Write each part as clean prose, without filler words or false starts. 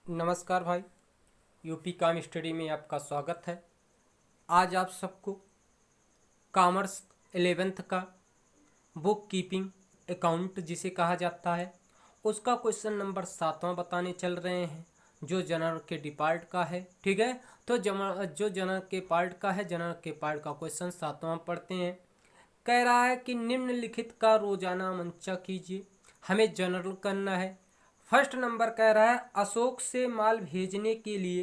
नमस्कार भाई। यूपी काम स्टडी में आपका स्वागत है। आज आप सबको कॉमर्स 11th का बुक कीपिंग अकाउंट जिसे कहा जाता है उसका क्वेश्चन नंबर 7वां बताने चल रहे हैं, जो जनरल के डिपार्ट का है। ठीक है, तो जो जनरल के पार्ट का है, जनरल के पार्ट का क्वेश्चन 7वां पढ़ते हैं। कह रहा है कि निम्नलिखित का रोजाना मंशा कीजिए। हमें जनरल करना है। फर्स्ट नंबर कह रहा है अशोक से माल भेजने के लिए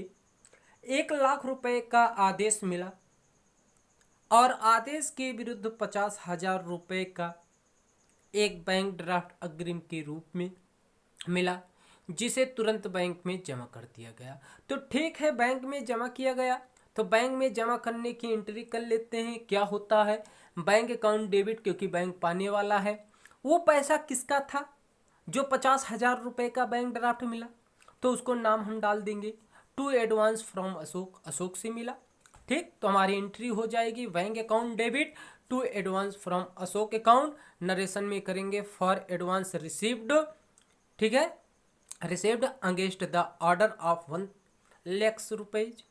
1 लाख रुपए का आदेश मिला और आदेश के विरुद्ध 50,000 रुपए का एक बैंक ड्राफ्ट अग्रिम के रूप में मिला, जिसे तुरंत बैंक में जमा कर दिया गया। तो ठीक है, बैंक में जमा किया गया, तो बैंक में जमा करने की एंट्री कर लेते हैं। क्या होता है, बैंक अकाउंट डेबिट, क्योंकि बैंक पाने वाला है। वो पैसा किसका था? जो 50,000 रुपए का बैंक ड्राफ्ट मिला, तो उसको नाम हम डाल देंगे to advance from Ashok, Ashok से मिला। ठीक, तो हमारी एंट्री हो जाएगी bank account debit to advance from Ashok account. Narration में करेंगे फॉर एडवांस रिसीव्ड। ठीक है, received against the order of 1 lakh rupees,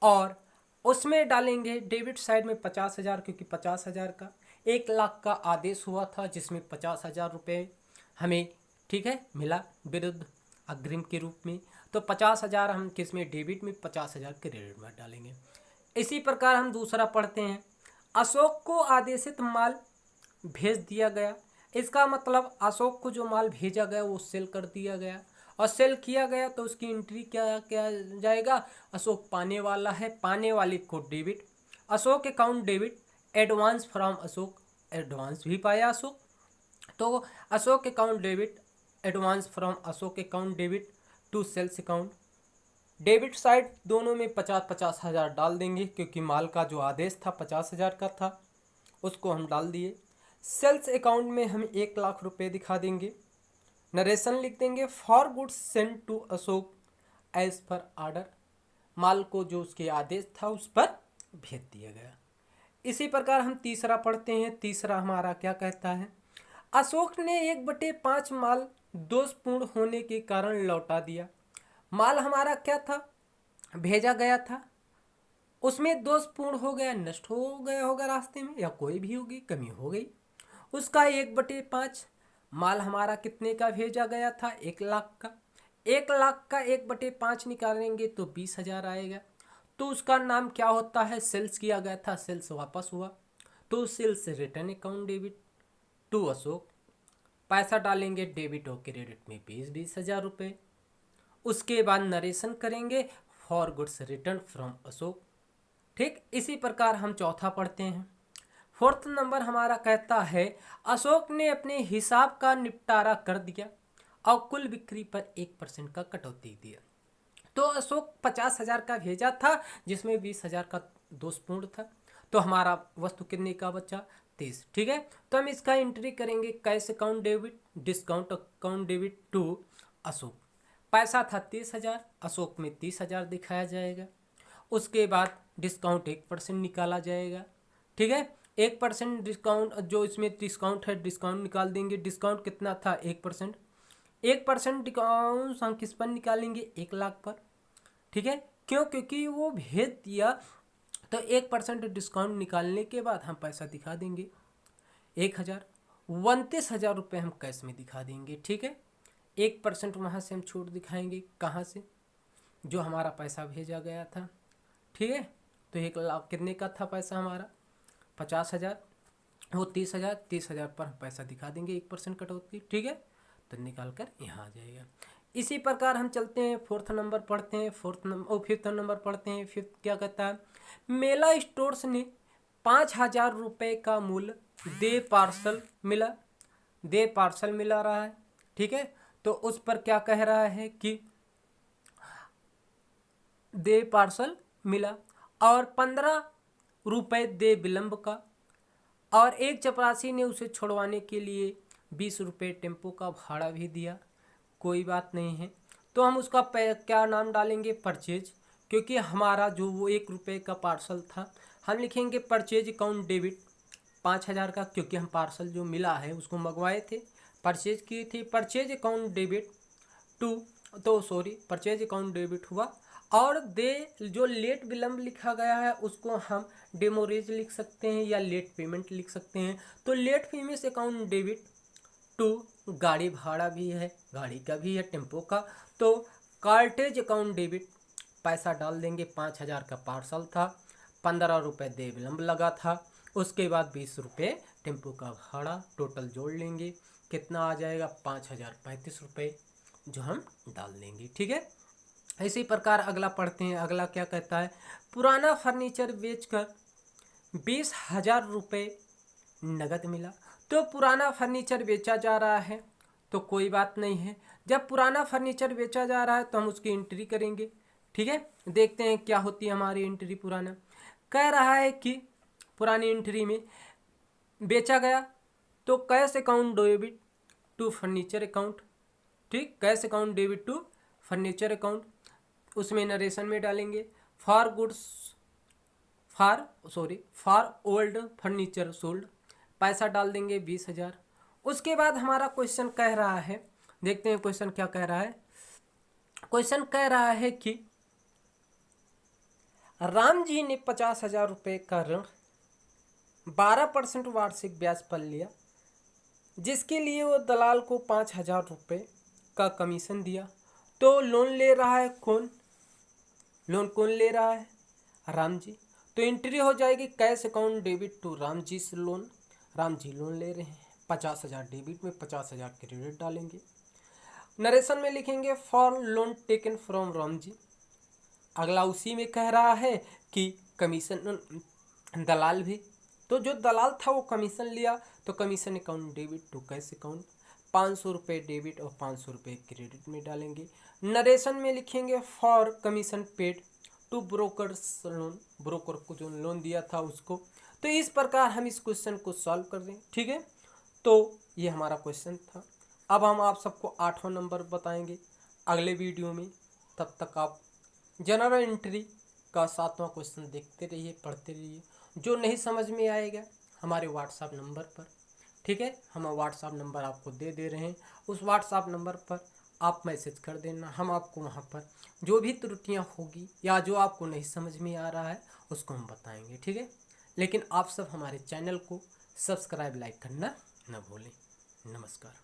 और उसमें डालेंगे डेबिट साइड में 50,000, क्योंकि 50,000 का 1 लाख का आदेश हुआ था, जिसमें 50,000 रुपये हमें, ठीक है, मिला विरुद्ध अग्रिम के रूप में। तो 50,000 हम किस में, डेबिट में, 50,000 क्रेडिट में डालेंगे। इसी प्रकार हम दूसरा पढ़ते हैं। अशोक को आदेशित माल भेज दिया गया। इसका मतलब अशोक को जो माल भेजा गया वो सेल कर दिया गया, और सेल किया गया तो उसकी एंट्री क्या क्या जाएगा? अशोक पाने वाला है, पाने वाले को debit, Ashok account debit, advance from Ashok, advance भी पाया अशोक, तो Ashok account debit, advance from Ashok account debit to sales account. Debit side दोनों में 50,000 डाल देंगे, क्योंकि माल का जो आदेश था 50,000 का था, उसको हम डाल दिए। सेल्स अकाउंट में हम 1 लाख रुपए दिखा देंगे। नरेशन लिख देंगे for goods send to Ashok as per order, माल को जो उसके आदेश था उस पर भेज दिया गया। इसी प्रकार हम तीसरा पढ़ते हैं। तीसरा हमारा क्या कहता है? अशोक ने 1/5 माल दोषपूर्ण होने के कारण लौटा दिया। माल हमारा क्या था, भेजा गया था, उसमें दोषपूर्ण हो गया, नष्ट हो गया होगा रास्ते में, या कोई भी होगी, कमी हो गई, उसका 1/5। माल हमारा कितने का भेजा गया था? 1 लाख का। 1 लाख का 1/5 निकालेंगे तो 20,000 आएगा। तो उसका नाम क्या होता है? सेल्स किया गया था, सेल्स वापस हुआ, तो sales return account debit to Ashok. पैसा डालेंगे डेबिट और क्रेडिट में 20,000 रुपये। उसके बाद नरेशन करेंगे for goods return from Ashok. ठीक, इसी प्रकार हम चौथा पढ़ते हैं। फोर्थ नंबर हमारा कहता है अशोक ने अपने हिसाब का निपटारा कर दिया और कुल बिक्री पर 1% का कटौती दिया। तो अशोक 50,000 का भेजा था, जिसमें 20,000 का दोषपूर्ण था, तो हमारा वस्तु कितने का बचा? 30। ठीक है, तो हम इसका एंट्री करेंगे cash account debit, discount account debit to Ashok. पैसा था 30,000, अशोक में 30,000 दिखाया जाएगा। उसके बाद डिस्काउंट 1% निकाला जाएगा। ठीक है, 1% डिस्काउंट, जो इसमें डिस्काउंट है डिस्काउंट निकाल देंगे। डिस्काउंट कितना था? 1%। 1% डिस्काउंट हम किस पर निकालेंगे? 1 लाख पर। ठीक है, क्यों? क्योंकि वो भेज दिया, तो 1% डिस्काउंट निकालने के बाद हम पैसा दिखा देंगे 1,000। 29,000 रुपये हम कैश में दिखा देंगे। ठीक है, 1% वहाँ से हम छूट दिखाएंगे, कहाँ से? जो हमारा पैसा भेजा गया था। ठीक है, तो 1 लाख कितने का था पैसा हमारा? 50,000, वो 30,000, 30,000 पर हम पैसा दिखा देंगे 1% कटौती। ठीक है, तो निकाल कर यहाँ आ जाएगा। इसी प्रकार हम चलते हैं, फोर्थ नंबर पढ़ते हैं। फिफ्थ नंबर पढ़ते हैं। फिफ्थ क्या कहता है? मेला स्टोर्स ने 5,000 रुपये का मूल्य दे पार्सल मिला, दे पार्सल मिला रहा है। ठीक है, तो उस पर क्या कह रहा है कि दे पार्सल मिला, और 15 रुपये दे विलंब का, और एक चपरासी ने उसे छुड़वाने के लिए 20 रुपये टेम्पो का भाड़ा भी दिया। कोई बात नहीं है, तो हम उसका क्या नाम डालेंगे? परचेज, क्योंकि हमारा जो वो 1 रुपये का पार्सल था, हम लिखेंगे परचेज अकाउंट डेबिट 5,000 का, क्योंकि हम पार्सल जो मिला है उसको मंगवाए थे, परचेज किए थे। परचेज अकाउंट डेबिट टू तो सॉरी परचेज अकाउंट डेबिट हुआ। और जो लेट विलंब लिखा गया है उसको हम डेमोरेज लिख सकते हैं या लेट पेमेंट लिख सकते हैं। तो late payment account debit to गाड़ी भाड़ा भी है, गाड़ी का भी है, टेम्पो का। तो कार्टेज अकाउंट डेबिट पैसा डाल देंगे, 5,000 का पार्सल था, 15 रुपये दे विलम्ब लगा था, उसके बाद 20 रुपये टेम्पो का भाड़ा, टोटल जोड़ लेंगे, कितना आ जाएगा 5,035 रुपये जो हम डाल देंगे। ठीक है, इसी प्रकार अगला पढ़ते हैं। अगला क्या कहता है, पुराना फर्नीचर बेचकर 20,000 रुपये नगद मिला। तो पुराना फर्नीचर बेचा जा रहा है तो कोई बात नहीं है, जब पुराना फर्नीचर बेचा जा रहा है तो हम उसकी एंट्री करेंगे। ठीक है, देखते हैं क्या होती है हमारी एंट्री। पुराना कह रहा है कि पुरानी एंट्री में बेचा गया तो cash account debit to furniture account. ठीक, cash account debit to furniture account, उसमें नरेशन में डालेंगे फॉर ओल्ड फर्नीचर सोल्ड, पैसा डाल देंगे 20,000। उसके बाद हमारा क्वेश्चन कह रहा है, देखते हैं क्वेश्चन क्या कह रहा है। क्वेश्चन कह रहा है कि राम जी ने 50,000 रुपये का ऋण 12% वार्षिक ब्याज पर लिया, जिसके लिए वो दलाल को 5,000 रुपये का कमीशन दिया। तो लोन ले रहा है कौन? लोन कौन ले रहा है? राम जी। तो एंट्री हो जाएगी cash account debit to Ram ji से लोन। राम जी लोन ले रहे हैं, 50,000 डेबिट में 50,000 क्रेडिट डालेंगे। नरेशन में लिखेंगे for loan taken from Ram ji. अगला उसी में कह रहा है कि कमीशन दलाल भी, तो जो दलाल था वो कमीशन लिया, तो commission account debit to cash account, 500 रुपये डेबिट और 500 रुपये क्रेडिट में डालेंगे। नरेशन में लिखेंगे for commission paid to brokers loan, broker को जो लोन दिया था उसको। तो इस प्रकार हम इस क्वेश्चन को सॉल्व कर दें। ठीक है, तो ये हमारा क्वेश्चन था। अब हम आप सबको 8वां नंबर बताएंगे अगले वीडियो में। तब तक आप जनरल एंट्री का 7वां क्वेश्चन देखते रहिए, पढ़ते रहिए। जो नहीं समझ में आएगा हमारे व्हाट्सएप नंबर पर, ठीक है, हम व्हाट्सएप नंबर आपको दे रहे हैं, उस व्हाट्सएप नंबर पर आप मैसेज कर देना। हम आपको वहाँ पर जो भी त्रुटियाँ होगी या जो आपको नहीं समझ में आ रहा है उसको हम बताएंगे। ठीक है, लेकिन आप सब हमारे चैनल को सब्सक्राइब लाइक करना न भूलें। नमस्कार।